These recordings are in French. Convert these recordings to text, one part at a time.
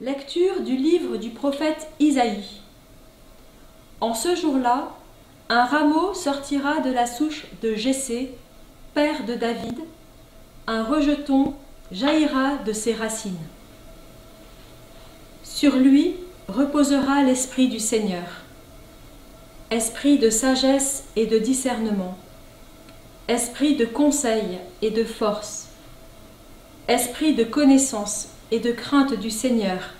Lecture du livre du prophète Isaïe. En ce jour-là, un rameau sortira de la souche de Jessé, père de David, un rejeton jaillira de ses racines. Sur lui reposera l'esprit du Seigneur, esprit de sagesse et de discernement, esprit de conseil et de force, esprit de connaissance et de crainte du Seigneur,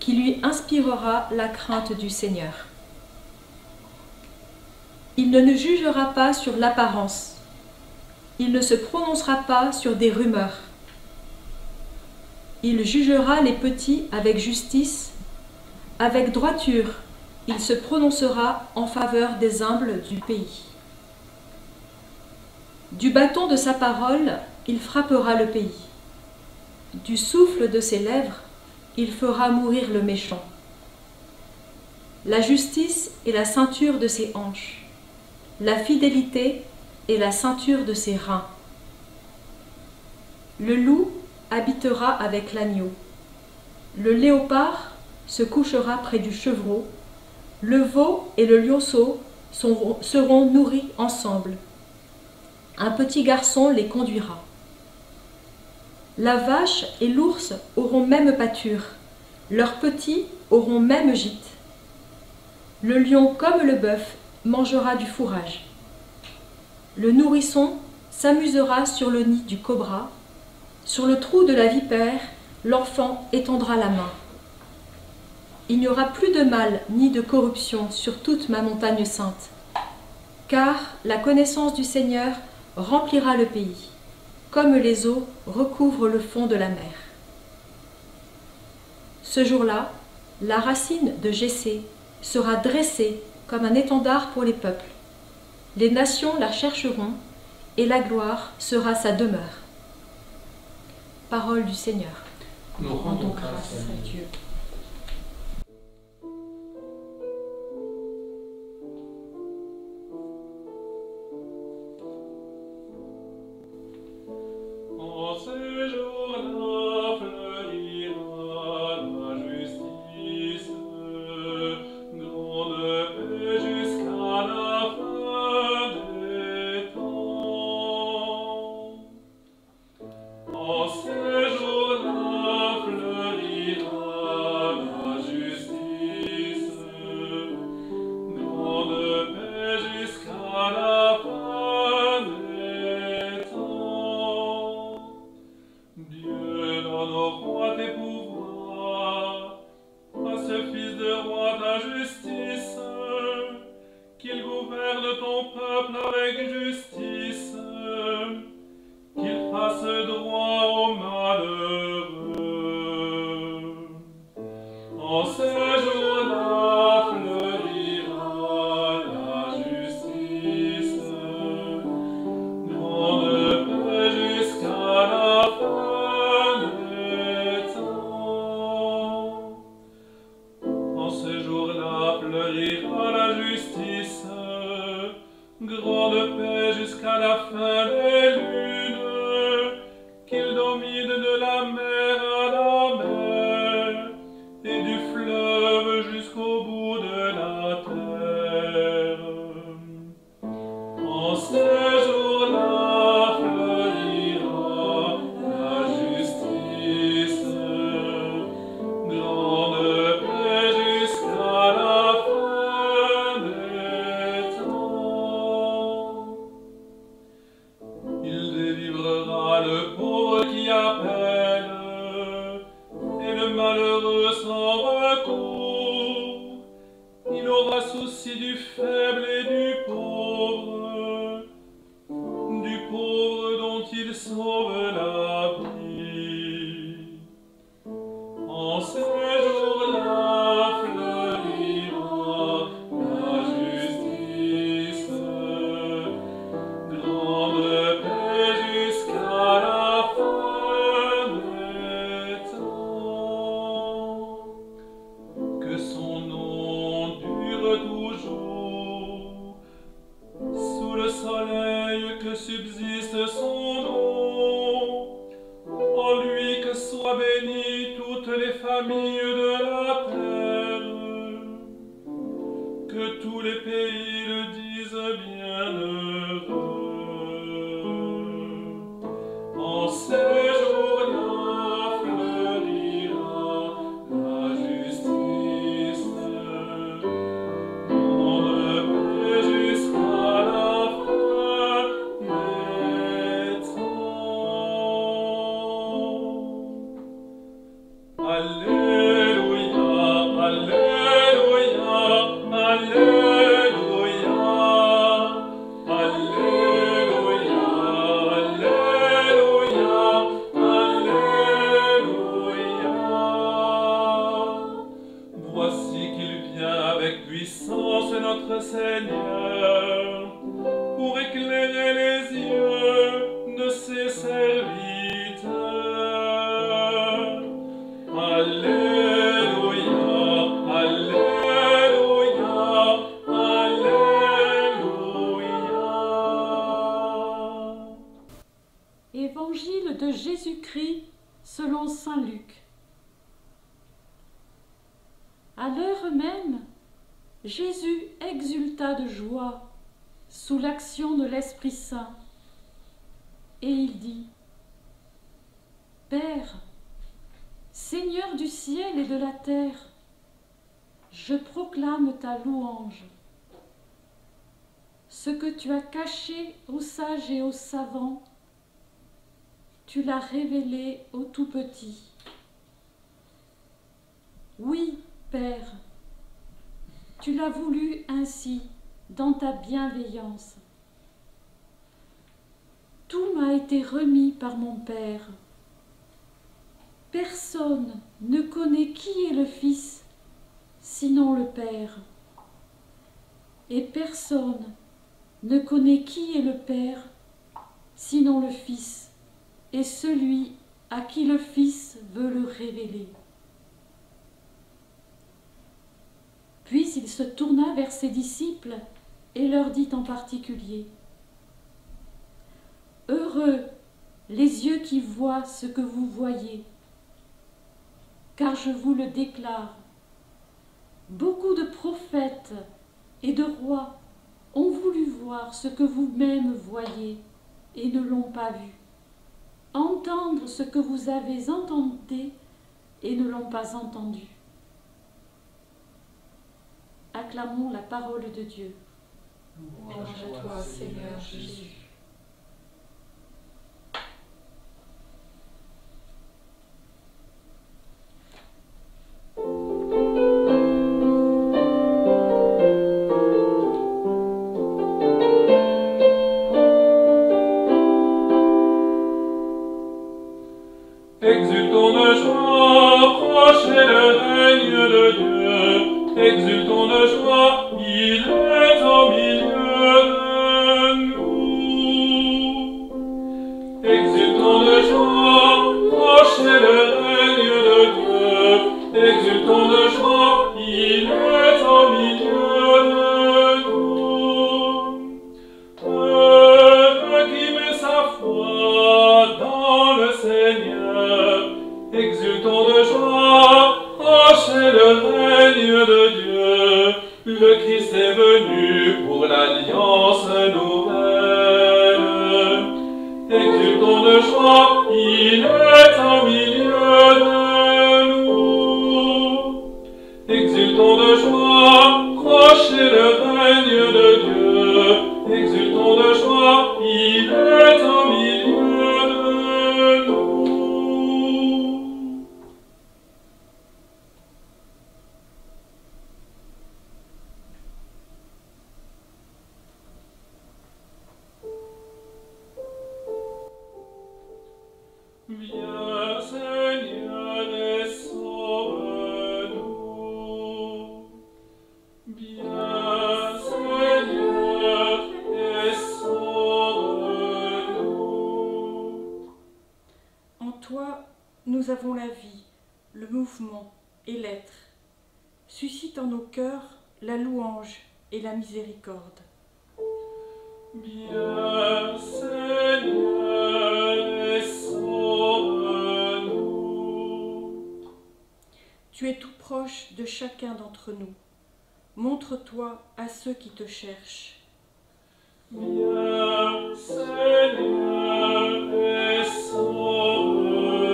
qui lui inspirera la crainte du Seigneur. Il ne jugera pas sur l'apparence, il ne se prononcera pas sur des rumeurs. Il jugera les petits avec justice, avec droiture, il se prononcera en faveur des humbles du pays. Du bâton de sa parole, il frappera le pays. Du souffle de ses lèvres, il fera mourir le méchant. La justice est la ceinture de ses hanches, la fidélité est la ceinture de ses reins. Le loup habitera avec l'agneau, le léopard se couchera près du chevreau, le veau et le lionceau seront nourris ensemble. Un petit garçon les conduira. La vache et l'ours auront même pâture, leurs petits auront même gîte. Le lion comme le bœuf mangera du fourrage. Le nourrisson s'amusera sur le nid du cobra, sur le trou de la vipère, l'enfant étendra la main. Il n'y aura plus de mal ni de corruption sur toute ma montagne sainte, car la connaissance du Seigneur remplira le pays, comme les eaux recouvrent le fond de la mer. Ce jour-là, la racine de Jessé sera dressée comme un étendard pour les peuples. Les nations la chercheront, et la gloire sera sa demeure. Parole du Seigneur. Nous rendons grâce à Dieu. En ce jour-là fleurira la justice, grande paix jusqu'à la fin des temps. En ce jour-là fleurira la justice, grande paix jusqu'à la fin des temps. Dieu donne au roi tes pouvoirs, à ce fils de roi ta justice, qu'il gouverne ton peuple avec justice, qu'il fasse droit aux malheureux. En ce jour-là fleurira la justice, grande paix jusqu'à la fin des temps. En ce jour-là fleurira la justice, grande paix jusqu'à la fin des lunes, qu'il domine de la mer à la mer, et du fleuve jusqu'au bout de la terre. En ce jour-là fleurira la justice, grande paix jusqu'à la fin des temps. Il délivrera le pauvre qui appelle, et le malheureux sans recours. Il aura souci du faible et du pauvre dont il sauve la vie. En ce jour-là fleurira la justice, grande paix jusqu'à la fin des temps. Que son nom dure toujours, sous le soleil que subsiste son nom. En lui que soit bénie toute les familles de la terre. Que tous les pays le disent bienheureux. En ces jours-là fleurira la justice. On ne paix jusqu'à la fin des temps. Alléluia, Alléluia, Alléluia, Alléluia, Alléluia, Alléluia. Voici qu'il vient avec puissance notre Seigneur, pour éclairer les yeux de ses serviteurs. Alléluia, Alléluia, Alléluia. Évangile de Jésus-Christ selon saint Luc. À l'heure même, Jésus exulta de joie sous l'action de l'Esprit Saint, et il dit : Père, Seigneur du ciel et de la terre, je proclame ta louange. Ce que tu as caché aux sages et aux savants, tu l'as révélé aux tout-petits. Oui, Père, tu l'as voulu ainsi dans ta bienveillance. Tout m'a été remis par mon Père. Personne ne connaît qui est le Fils, sinon le Père. Et personne ne connaît qui est le Père, sinon le Fils, et celui à qui le Fils veut le révéler. Puis il se tourna vers ses disciples et leur dit en particulier : Heureux les yeux qui voient ce que vous voyez, car je vous le déclare, beaucoup de prophètes et de rois ont voulu voir ce que vous-même voyez et ne l'ont pas vu, entendre ce que vous avez entendu et ne l'ont pas entendu. Acclamons la parole de Dieu. Louange à toi, Seigneur Jésus. Exultons de joie, approchez le règne de Dieu. Exultons de joie, il est au milieu de nous. Exultons de joie, approchez le règne de Dieu. Exultons de joie, il est au milieu de nous. Heureux qui met sa foi dans le Seigneur. Exultons de joie, approchez le règne de Dieu. Le Christ est venu pour l'alliance nouvelle. Exultons de joie, il est au milieu de nous. Exultons de joie, approchez le règne de Dieu. Exultons de joie, il est au milieu de nous. Viens, Seigneur, et sauve-nous. Viens, Seigneur, et sauve-nous. En toi, nous avons la vie, le mouvement et l'être. Suscite en nos cœurs la louange et la miséricorde. Viens, Seigneur, et sauve-nous. Approche de chacun d'entre nous. Montre-toi à ceux qui te cherchent. Viens, Seigneur, et sauve-nous.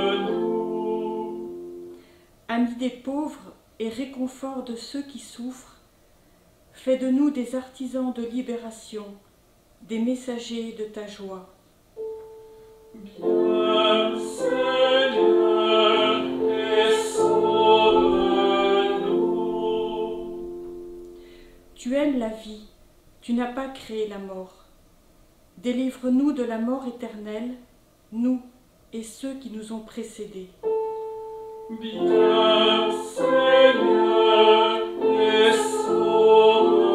Ami des pauvres et réconfort de ceux qui souffrent, fais de nous des artisans de libération, des messagers de ta joie. Viens, Seigneur, et sauve-nous. Tu aimes la vie, tu n'as pas créé la mort. Délivre-nous de la mort éternelle, nous et ceux qui nous ont précédés. Viens, Seigneur, et sauve-nous.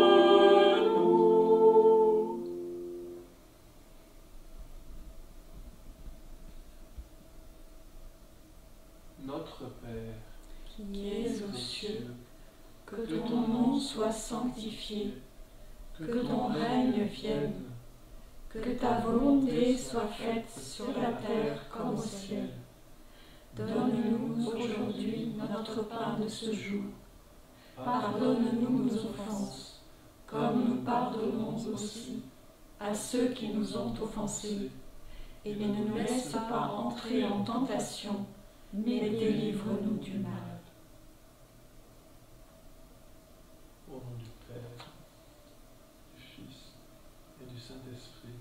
Notre Père, Qui es aux cieux, que ton nom soit sanctifié, que ton règne vienne, que ta volonté soit faite sur la terre comme au ciel. Donne-nous aujourd'hui notre pain de ce jour. Pardonne-nous nos offenses, comme nous pardonnons aussi à ceux qui nous ont offensés. Et ne nous laisse pas entrer en tentation, mais délivre-nous du mal. au nom du Père, du Fils et du Saint-Esprit.